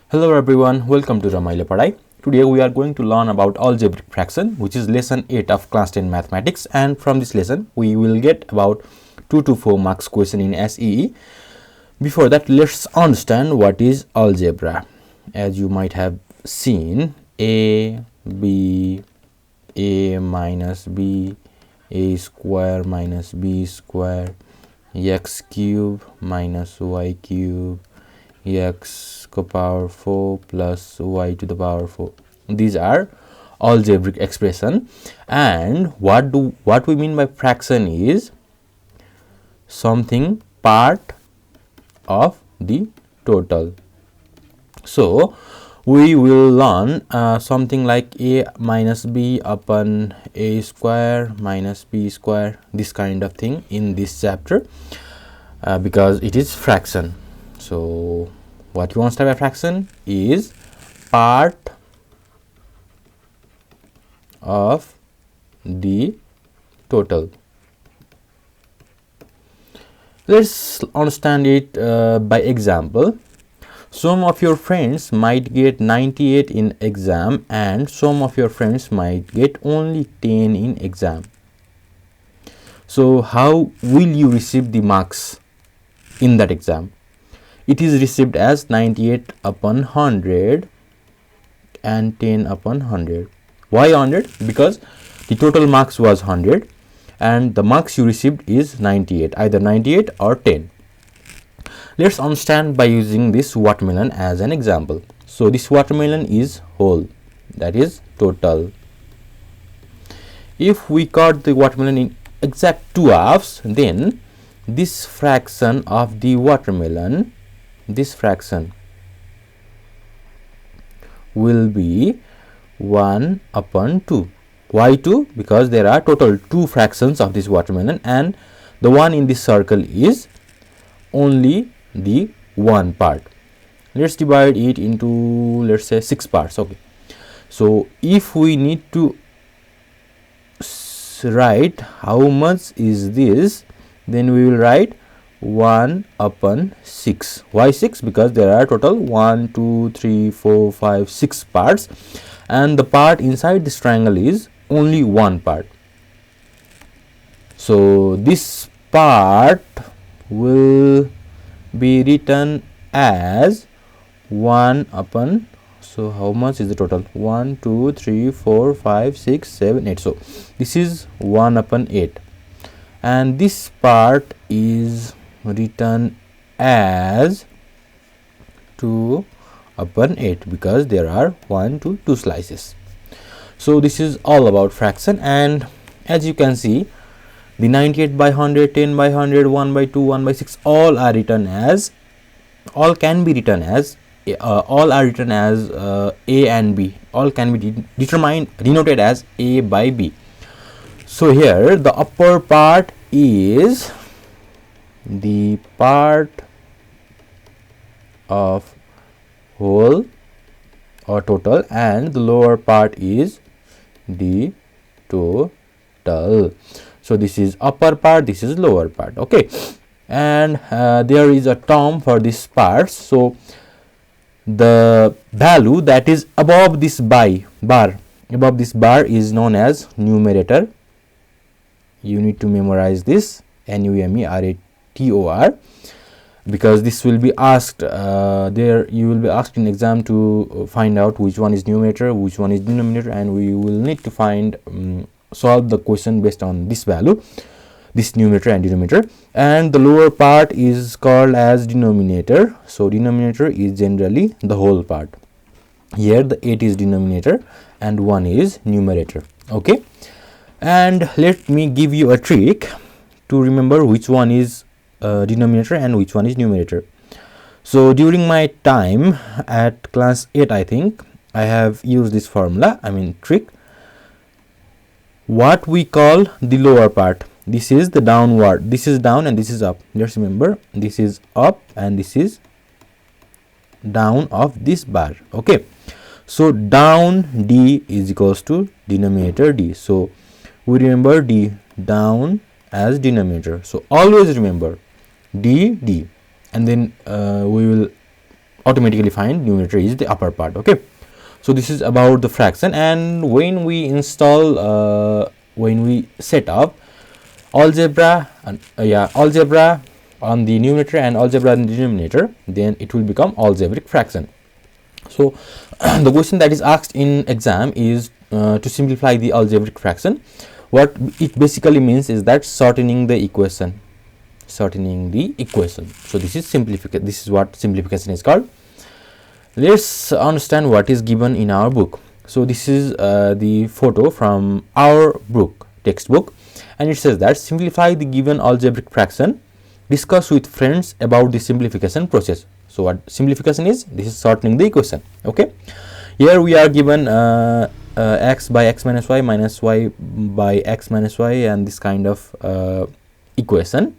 Hello everyone, welcome to Ramaila Padai. Today we are going to learn about algebraic fraction, which is lesson 8 of class 10 mathematics, and from this lesson we will get about 2 to 4 marks question in SEE. Before that, let's understand what is algebra. As you might have seen, a minus b, a square minus b square, x cube minus y cube, x to the power 4 plus y to the power 4. These are algebraic expression, and what we mean by fraction is something part of the total. So we will learn something like a minus b upon a square minus b square, this kind of thing in this chapter, because it is fraction. So what we want to have a fraction is part of the total. Let's understand it by example. Some of your friends might get 98 in exam and some of your friends might get only 10 in exam. So how will you receive the marks in that exam? It is received as 98 upon 100 and 10 upon 100. Why 100? Because the total marks was 100 and the marks you received is 98, either 98 or 10. Let's understand by using this watermelon as an example. So this watermelon is whole, that is total. If we cut the watermelon in exact 2 halves, then this fraction of the watermelon, this fraction will be 1 upon 2. Why 2? Because there are total 2 fractions of this watermelon and the one in this circle is only the one part. Let's divide it into, let's say, 6 parts. Okay, so if we need to write how much is this, then we will write 1 upon 6. Why 6? Because there are total 1, 2, 3, 4, 5, 6 parts and the part inside this triangle is only one part. So this part will be written as 1 upon, so how much is the total? 1, 2, 3, 4, 5, 6, 7, 8. So this is 1 upon 8 and this part is written as 2 upon 8 because there are 1 to 2 slices. So this is all about fraction, and as you can see, the 98 by 100, 10 by 100, 1 by 2, 1 by 6 all are written as, all can be written as all are written as a and b, all can be denoted as a by b. So here the upper part is the part of whole or total and the lower part is the total. So this is upper part, this is lower part. Okay, and there is a term for this part. So the value that is above this bar is known as numerator. You need to memorize this, numerator, because this will be asked there. You will be asked in exam to find out which one is numerator, which one is denominator, and we will need to find solve the question based on this value, this numerator and denominator. And the lower part is called as denominator. So denominator is generally the whole part. Here the 8 is denominator and 1 is numerator. Okay, and let me give you a trick to remember which one is denominator and which one is numerator. So during my time at class 8, I think I have used this formula, trick. What we call the lower part, this is the downward, this is down and this is up. Just remember, this is up and this is down of this bar. Okay, so down d is equals to denominator d. So we remember d down as denominator. So always remember d, and then we will automatically find numerator is the upper part. Okay, so this is about the fraction. And when we install when we set up algebra and algebra on the numerator and algebra on the denominator, then it will become algebraic fraction. So the question that is asked in exam is to simplify the algebraic fraction. What it basically means is that shortening the equation. So this is what simplification is called. Let's understand what is given in our book. So this is the photo from our book, textbook, and it says that simplify the given algebraic fraction, discuss with friends about the simplification process. So what simplification is? This is shortening the equation. Okay, here we are given x by x minus y by x minus y, and this kind of equation,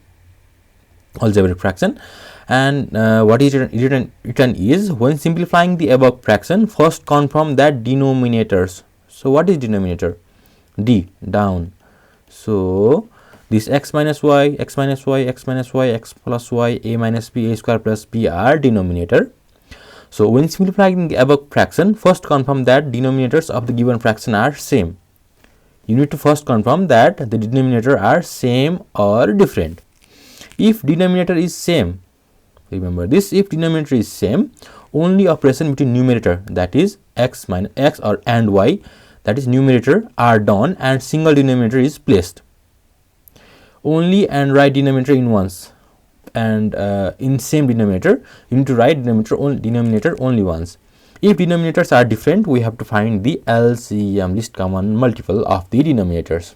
algebraic fraction. And what is written is, when simplifying the above fraction, first confirm that denominators. So what is denominator? D, down. So this x minus y, x minus y, x minus y, x plus y, a minus b, a square plus b are denominator. So when simplifying the above fraction, first confirm that denominators of the given fraction are same. You need to first confirm that the denominator are same or different. If denominator is same, remember this, if denominator is same, only operation between numerator, that is x minus x or and y, that is numerator, are done and single denominator is placed. Only and write denominator in once, and in same denominator you need to write denominator only once. If denominators are different, we have to find the LCM, least common multiple of the denominators.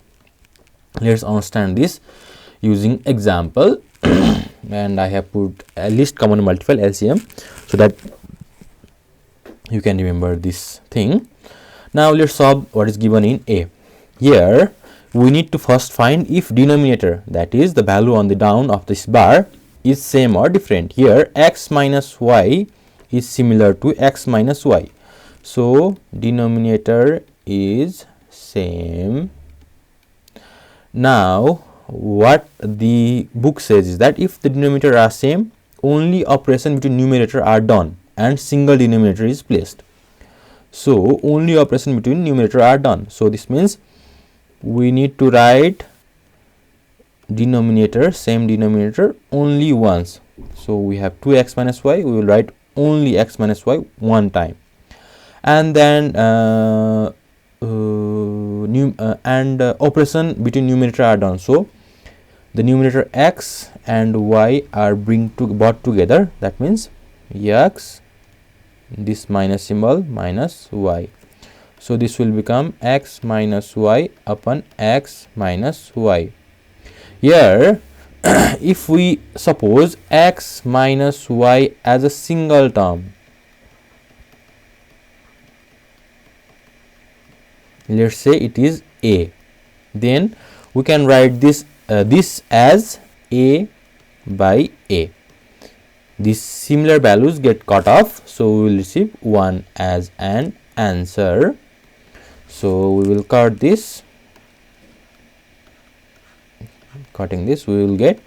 Let's understand this using example. And I have put a least common multiple, LCM, so that you can remember this thing. Now let's solve what is given in A. Here we need to first find if denominator, that is the value on the down of this bar, is same or different. Here x minus y is similar to x minus y, so denominator is same. Now what the book says is that if the denominator are same, only operation between numerator are done and single denominator is placed. So only operation between numerator are done. So this means we need to write denominator, same denominator, only once. So we have 2x minus y, we will write only x minus y one time, and then operation between numerator are done. So the numerator x and y are brought together, that means x, this minus symbol, minus y. So this will become x minus y upon x minus y. Here if we suppose x minus y as a single term, let's say it is a, then we can write this as a by a. These similar values get cut off, so we will receive 1 as an answer. So we will cut this, cutting this, we will get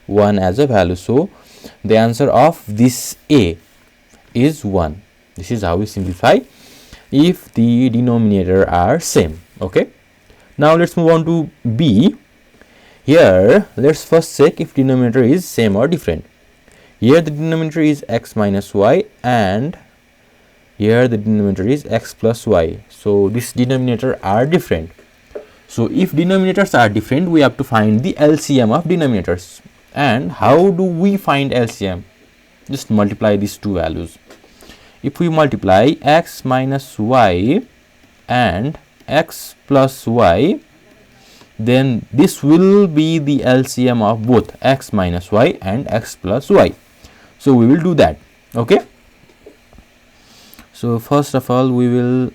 1 as a value. So the answer of this A is 1. This is how we simplify if the denominator are same. Okay, now let's move on to B. Here let's first check if denominator is same or different. Here the denominator is x minus y and here the denominator is x plus y. So this denominator are different. So if denominators are different, we have to find the LCM of denominators. And how do we find LCM? Just multiply these two values. If we multiply x minus y and x plus y, then this will be the LCM of both x minus y and x plus y. So we will do that. Okay, so first of all we will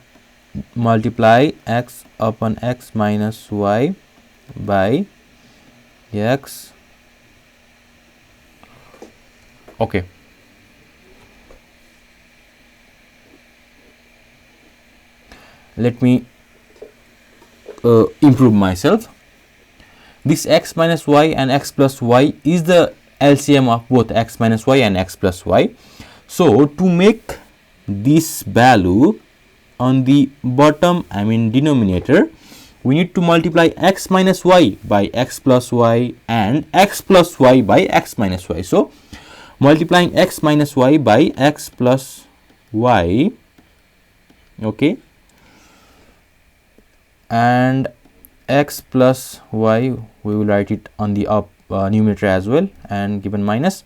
multiply x upon x minus y by x. Okay, let me improve myself. This x minus y and x plus y is the LCM of both x minus y and x plus y. So to make this value on the bottom, I mean denominator, we need to multiply x minus y by x plus y and x plus y by x minus y. So multiplying x minus y by x plus y, okay, and x plus y, we will write it on the numerator as well, and given minus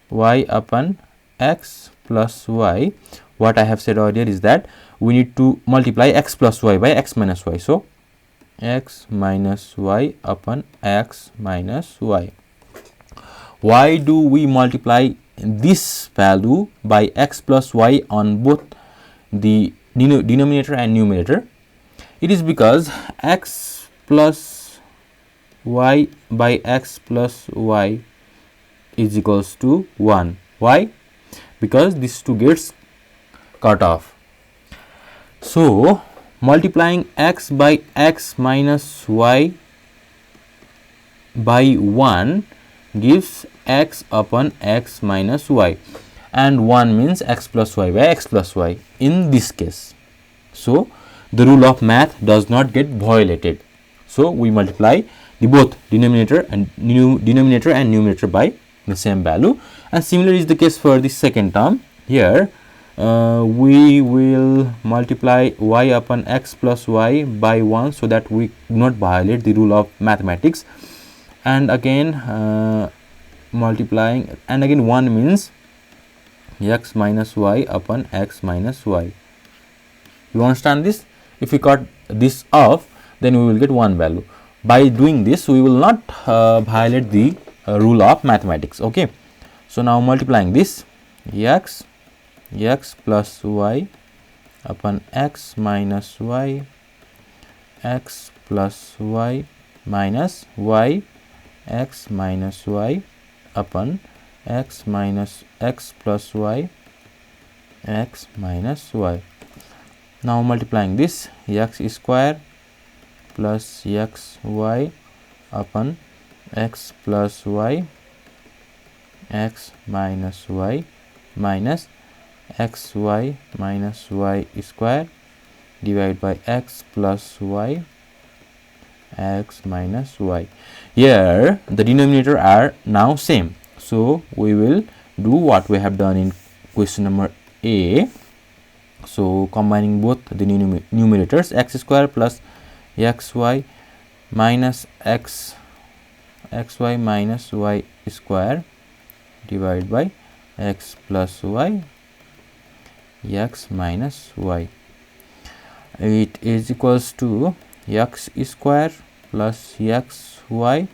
y upon x plus y. What I have said earlier is that we need to multiply x plus y by x minus y. So x minus y upon x minus y. Why do we multiply this value by x plus y on both the denominator and numerator? It is because x plus y by x plus y is equals to 1. Why? Because these two gets cut off. So multiplying x by x minus y by 1 gives x upon x minus y, and 1 means x plus y by x plus y in this case. So the rule of math does not get violated. So we multiply the both denominator and numerator by the same value, and similar is the case for the second term. Here we will multiply y upon x plus y by 1 so that we do not violate the rule of mathematics, and again multiplying, and again 1 means x minus y upon x minus y. You understand this? If we cut this off, then we will get one value. By doing this, we will not violate the rule of mathematics. Okay, so now multiplying this, x plus y upon x minus y, x plus y minus y, x minus y upon x minus x plus y, x minus y. Now multiplying this, x square plus x y upon x plus y, x minus y minus x y minus y square divided by x plus y, x minus y. Here the denominator are now same, so we will do what we have done in question number A. So combining both the numerators, x square plus xy minus xy minus y square divided by x plus y, x minus y. It is equals to x square plus xy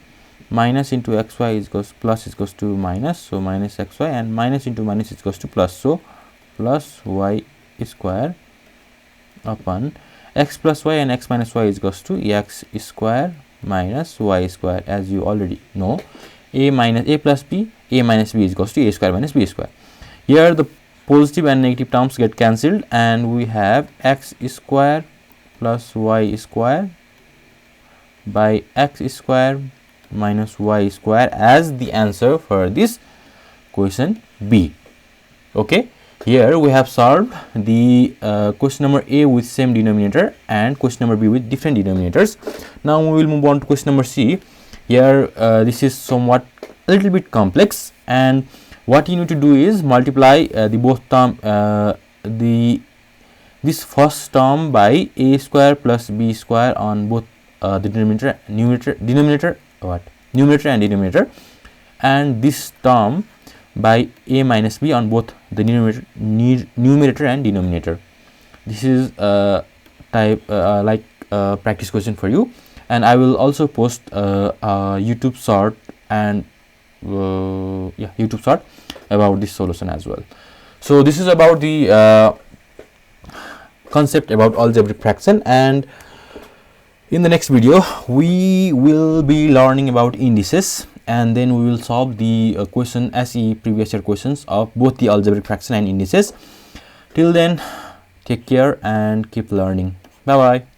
minus into xy is equals plus is equals to minus, so minus xy, and minus into minus is equals to plus, so plus y square upon x plus y, and x minus y is equals to x square minus y square. As you already know, a plus b, a minus b is equals to a square minus b square. Here the positive and negative terms get cancelled, and we have x square plus y square by x square minus y square as the answer for this question B. Okay, here we have solved the question number A with same denominator and question number B with different denominators. Now we will move on to question number C. Here this is somewhat a little bit complex, and what you need to do is multiply the both term this first term by a square plus b square on both the numerator and denominator, and this term by a minus b on both the numerator and denominator. This is type like practice question for you, and I will also post a YouTube short and YouTube short about this solution as well. So this is about the concept about algebraic fraction, and in the next video we will be learning about indices, and then we will solve the question SE previous year questions of both the algebraic fraction and indices. Till then, take care and keep learning. Bye bye.